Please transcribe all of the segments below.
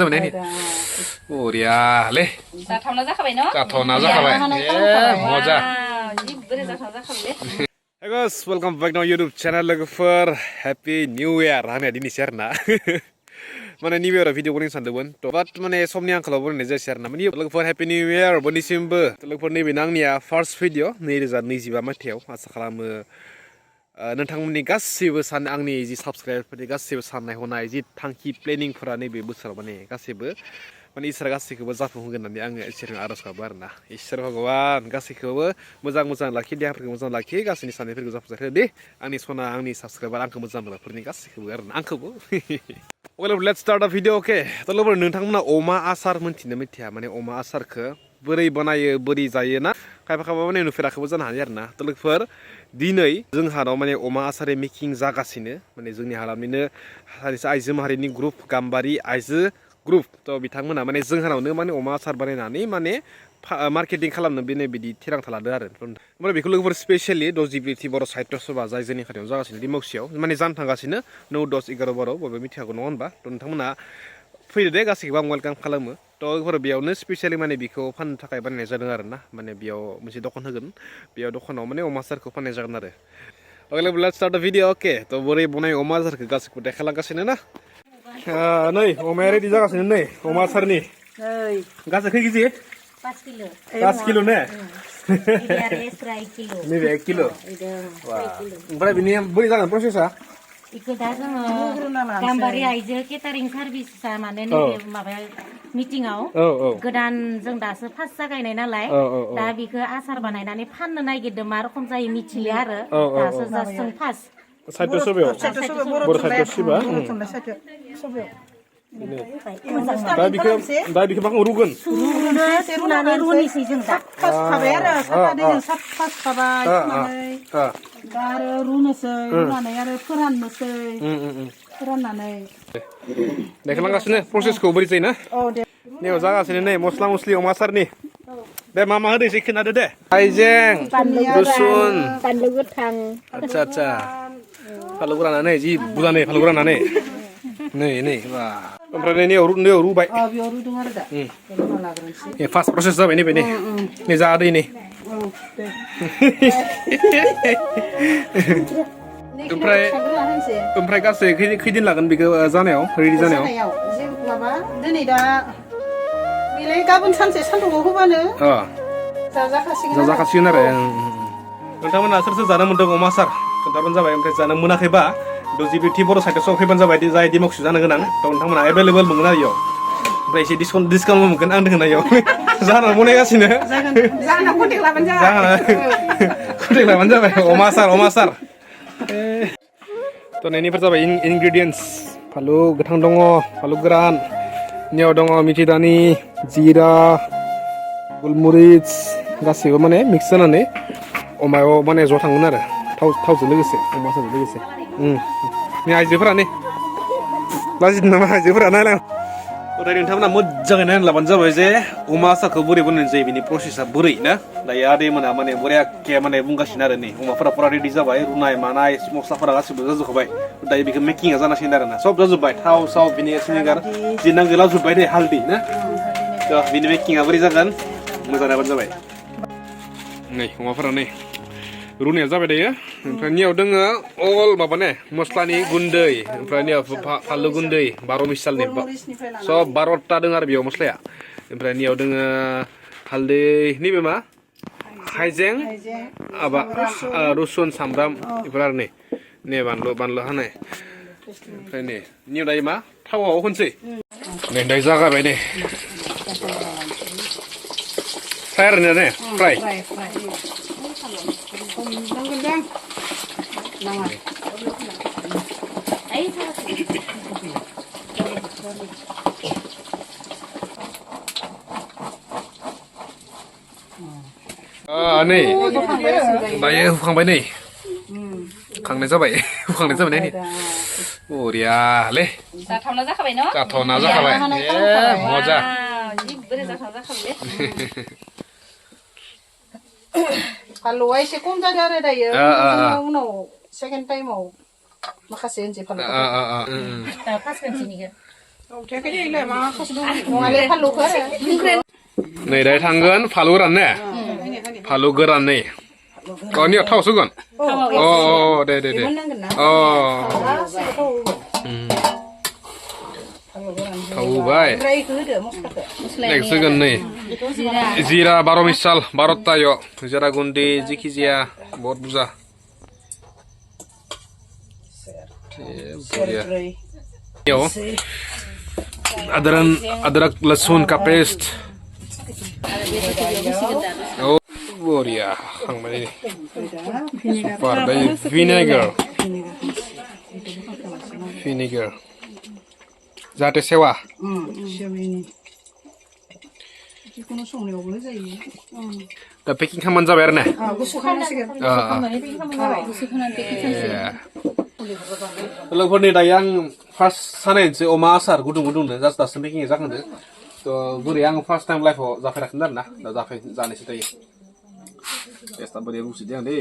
जाबाय नै बरियालै जाथावना जाखाबाय न जाथावना जाखाबाय मजा जि बोरै जाथावना जाखाबायलै Hey guys, welcome back to my YouTube channel. Logofer, Happy New Year. Hanya di share na. Mana New Year video kuning sanduan. But mana somni ang kalau boleh ngejar share na. Mana logofer Happy New Year. Bani simba. Logofer ni binang niya first video. Ni rezat ni jiwa matiaw. Asa kalam nentang gassibo san angni ji subscribe pati gassibo san nai honai ji tangki planning fora ni be busar bani gassibo. Mana isra gassibo जाफुंहोगोन होननानै आङो इसोरजों आरज गाबो आरोना इसोर भगवान गासैखौबो मोजां लाखि देहाफोरखौ मोजां लाखि गासैनि साननायफोरखौ जाफुंसार होदे आंनि सना आंनि साबस्क्राइबार आंखौ मोजां मोनग्राफोरनि गासैखौबो आरोना आंखौबो Well, let's start the video, okay? तो लोगोफोर नोंथांमोना अमा आसार मोनथिनो मिथिया माने अमा आसारखौ बोरै बनायो बोरै जायो ना खायफा माने नुफेराखैबो जानो हायो आरोना तो लोगोफोर दिनै जोंहानाव माने अमा आसार मेकिं जागासिनो माने जोंनि हालामनिनो सानैसो आइजो माहारिनि ग्रुप गाम्बारि आइजो ग्रुप तो बिथांमोना माने जोंहानावनो माने अमा आसार बानायनानै माने मार्केटिं खालामनो बेनो बिदि थिरांथा लादों आरो ओमफ्राय बेखौ लोगोफोर स्पेसियेलि 10 बर' साहित्य सभा जाय जोंनि खाथियाव जागासिनो दिमाकुसियाव माने जानो थांगासिनो 9, 10, 11 बर' बयबो मिथिखागौ नङा होनबा तो नोंथांमोना फैदो दे गासैखौबो आं वेलकाम खालामो तो बेयावनो स्पेसियेलि माने बेखौ फाननो थाखाय बानायनाय जादों आरो ना माने बेयाव मोनसे दखान होगोन बेयाव दखानाव माने अमा आसारखौ फाननाय जागोन आरो Okay, let's start the video, okay? तो बोरै बनायो अमा आसारखौ गासैखौबो देखायलांगासिनो ना नै अमाया रेडि जागासिनो नै अमा आसारनि गासै खै केजि 5 किलो 5 किलो ने किलो नैबे 1 किलो ओमफ्राय बिनि बोरै जागोन प्रसेसा इखौ दा जोङो गाम्बारि आइजो केटारिं सार्भिसा माने नैबे माबा मिटिंआव गोदान जों दासो फार्स्ट जागायनाय नालाय दा बिखौ आसार बानायनानै फाननो नागिरदों मा रखम जायो मिथिलिया आरो दासो जास्ट जों फार्स्ट साहित्य सभायाव बर' साहित्य सभा दा बिखौ माखौ रुगोन रुनानै रुनिसै जों दा फार्स्ट खाबाय आरो साफादैजों फार्स्ट खाबाय दा आरो रुनोसै रुनानै आरो फोराननानै देखायलांगासिनो प्रसेसखौ बोरै जायो ना नैयाव जागासिनो नै मस्ला मस्लि अमा आसारनि दे मा होदो एसे खोनादो दे हाइजें रुसुन बानलु गोथां आच्छा फालौ गोरानानै जि बुरजानै फालौ गोरानानै नै बा ओमफ्राय नैयाव रुबाय बेयाव रुदों आरो दा रुना लाग्रोनोसै फार्स्ट प्रसेस जाबाय नैबे नै जा दै नै ओमफ्राय गासै खैदिन लागोन बेखौ जानायाव रेडि जानायाव माबा दिनै दा बेलाय गाबोन सानसे सान्दुङाव होबानो जाजाखासिगोन आरो नोंथांमोना सोर जानो मोन्दों अमा आसार खोन्थाबानो जाबाय ओमफ्राय जानो मोनाखैबा जिबिथि बर' साहित्य फैबानो जाबाय जाय दिमाकुसि जानो गोनां थ' नोंथांमोना एभेलेबल मोनगोन आरो इयाव ओमफ्राय एसे डिसकाउन्ट मोनगोन आं दोनगोन इयाव जाहोनाव बनायगासिनो जाहोनाव कन्टेक्ट लाबानो जाबाय अमा आसार थ' नैनिफोर जाबाय इनग्रेडियेन्ट्स फालु गोथां दङ फालु गोरान नियाव दङ मिथि दानि जिरा गुलमरिच गासैबो माने मिक्स जानानै अमायाव माने ज' थांगोन आरो थावजों लोगोसे अमा आसारजों लोगोसे नै आइजोफोरा नै लाजिदों नामा आइजोफोरा नायलां ओमफ्राय नोंथांमोना मोजाङै नायनानै लाबानो जाबाय जे अमा आसारखौ बोरै बनायनाय जायो बिनि प्रसेसा बोरै ना दायो आदैमोना माने बरियाके माने बुंगासिनो आरो नै अमाफोरा फुरा रेडि जाबाय रुनाय मानाय मस्लाफोरा गासिबो जाजोबखाबाय दायो बेखौ मेकिंआ जानांसिगोन आरो ना सब जाजोब्बाय थाव भिनेगार जि नांगौ लाजोब्बाय दे हालदै ना थ' बिनि मेकिंआ बोरै जागोन मोजां नायबानो जाबाय नै अमाफोरा नै रुनाया जाबाय दायो ओमफ्राय नियाव दोङो अल माबा ने मस्लानि गुन्दै ओमफ्राय नियाव फानलु गुन्दै 12 मिसालनि सब 12ता दङ आरो बेयाव मस्लाया ओमफ्राय नियाव दोङो हालदै नैबे मा हाइजें माबा रुसुन सामब्राम बेफोर आरो नै बानलु हानाय ओमफ्राय नै नियाव दायो मा थावआव होनसै नै दायो जागायबाय नै फ्राय आरो ने फ्राय नै दायो हुखांबाय नै हुखांनाय जाबाय नै बरियालै जाथावना जाखाबाय न जाथावना जाखाबाय मजा जि बोरै जाथावना जाखाबायलै फालुआ एसे खम जादों आरो दायो उनाव सेकेन्ड टाइमाव माखासे होनसै फालुखौ दा फार्स्ट खनसेनिखौ नै दायो थांगोन फालु गोरान ने फालु गोरान नै गावनियाव थाव सोगोन अ दे दे दे अ थाव होबाय नेक्स्ट होगोन नै जिरा 12 मिसाल 12 तायो जिरा गुन्दै जिखि जाया बहुत बुरजा अदरक लहसुन का पेस्ट oh boria खांबाय सुपार दायो vinegar जाहाथे सेवा दा पेकिं खालामबानो जाबाय आरो ना लोगोफोरनि दायो आं फार्स्ट सानायनोसै अमा आसार गुदुं गुदुंनो जास्ट दासो पेकिं जाखांदो तो बोरै आं फार्स्ट टाइम लाइफआव जाफेराखैमोन आरो ना दा जानोसै दायो टेस्टआ बोरै रुसिदों आं दै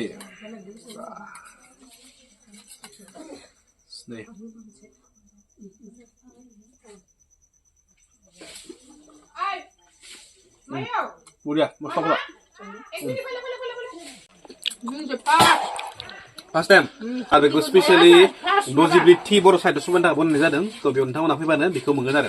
नै Mulia, masa First time, ada gue spesiali 12 tea baru saya sudah sudah bonus ada, so biar ntamu nak pergi mana, biko mengenal.